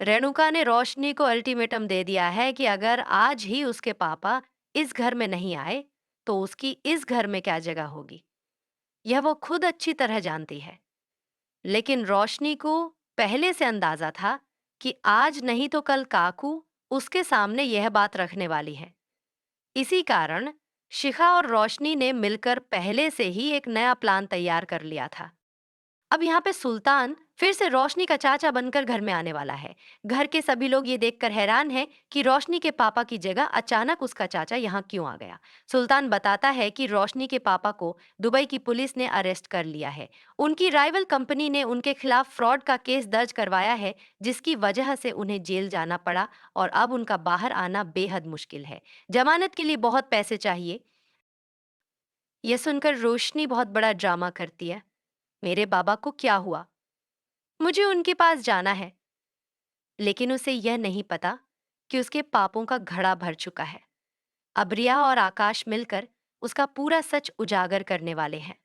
रेणुका ने रोशनी को अल्टीमेटम दे दिया है कि अगर आज ही उसके पापा इस घर में नहीं आए, तो उसकी इस घर में क्या जगह होगी, यह वो खुद अच्छी तरह जानती है। लेकिन रोशनी को पहले से अंदाजा था कि आज नहीं तो कल काकू उसके सामने यह बात रखने वाली है। इसी कारण शिखा और रोशनी ने मिलकर पहले से ही एक नया प्लान तैयार कर लिया था। अब यहाँ पे सुल्तान फिर से रोशनी का चाचा बनकर घर में आने वाला है। घर के सभी लोग ये देखकर हैरान हैं कि रोशनी के पापा की जगह अचानक उसका चाचा यहाँ क्यों आ गया। सुल्तान बताता है कि रोशनी के पापा को दुबई की पुलिस ने अरेस्ट कर लिया है। उनकी राइवल कंपनी ने उनके खिलाफ फ्रॉड का केस दर्ज करवाया है, जिसकी वजह से उन्हें जेल जाना पड़ा और अब उनका बाहर आना बेहद मुश्किल है। जमानत के लिए बहुत पैसे चाहिए। यह सुनकर रोशनी बहुत बड़ा ड्रामा करती है। मेरे बाबा को क्या हुआ? मुझे उनके पास जाना है। लेकिन उसे यह नहीं पता कि उसके पापों का घड़ा भर चुका है। अब रिया और आकाश मिलकर उसका पूरा सच उजागर करने वाले हैं।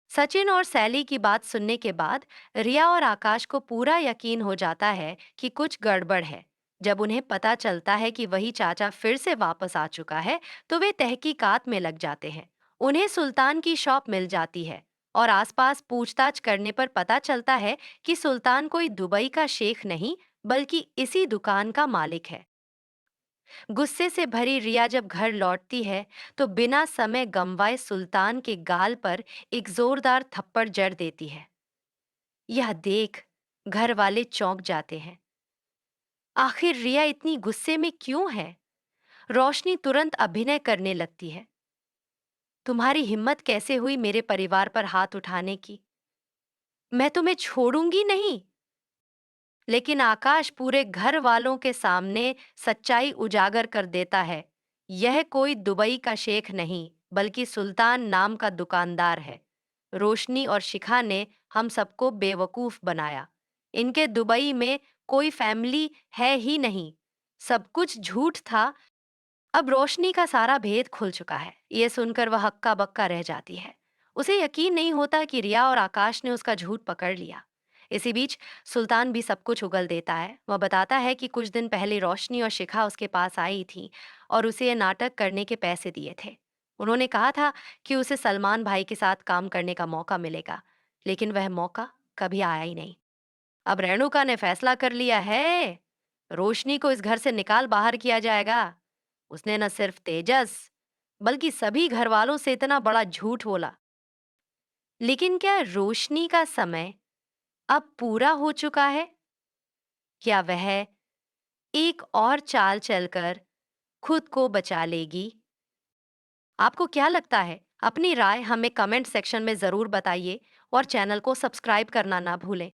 सचिन और सैली की बात सुनने के बाद रिया और आकाश को पूरा यकीन हो जाता है कि कुछ गड़बड़ है। जब उन्हें पता चलता है कि वही चाचा फिर से वापस आ चुका है, तो वे तहकीकात में लग जाते हैं। उन्हें सुल्तान की शॉप मिल जाती है और आसपास पूछताछ करने पर पता चलता है कि सुल्तान कोई दुबई का शेख नहीं, बल्कि इसी दुकान का मालिक है। गुस्से से भरी रिया जब घर लौटती है, तो बिना समय गंवाए सुल्तान के गाल पर एक जोरदार थप्पड़ जड़ देती है। यह देख घर वाले चौंक जाते हैं। आखिर रिया इतनी गुस्से में क्यों है? रोशनी तुरंत अभिनय करने लगती है। तुम्हारी हिम्मत कैसे हुई मेरे परिवार पर हाथ उठाने की? मैं तुम्हें छोड़ूंगी नहीं। लेकिन आकाश पूरे घर वालों के सामने सच्चाई उजागर कर देता है। यह कोई दुबई का शेख नहीं, बल्कि सुल्तान नाम का दुकानदार है। रोशनी और शिखा ने हम सबको बेवकूफ बनाया। इनके दुबई में कोई फैमिली है ही नहीं। सब कुछ झूठ था। अब रोशनी का सारा भेद खुल चुका है। ये सुनकर वह हक्का बक्का रह जाती है। उसे यकीन नहीं होता कि रिया और आकाश ने उसका झूठ पकड़ लिया। इसी बीच सुल्तान भी सब कुछ उगल देता है। वह बताता है कि कुछ दिन पहले रोशनी और शिखा उसके पास आई थी और उसे ये नाटक करने के पैसे दिए थे। उन्होंने कहा था कि उसे सलमान भाई के साथ काम करने का मौका मिलेगा, लेकिन वह मौका कभी आया ही नहीं। अब रेणुका ने फैसला कर लिया है, रोशनी को इस घर से निकाल बाहर किया जाएगा। उसने न सिर्फ तेजस, बल्कि सभी घर वालों से इतना बड़ा झूठ बोला। लेकिन क्या रोशनी का समय अब पूरा हो चुका है? क्या वह एक और चाल चलकर खुद को बचा लेगी? आपको क्या लगता है? अपनी राय हमें कमेंट सेक्शन में जरूर बताइए और चैनल को सब्सक्राइब करना ना भूलें।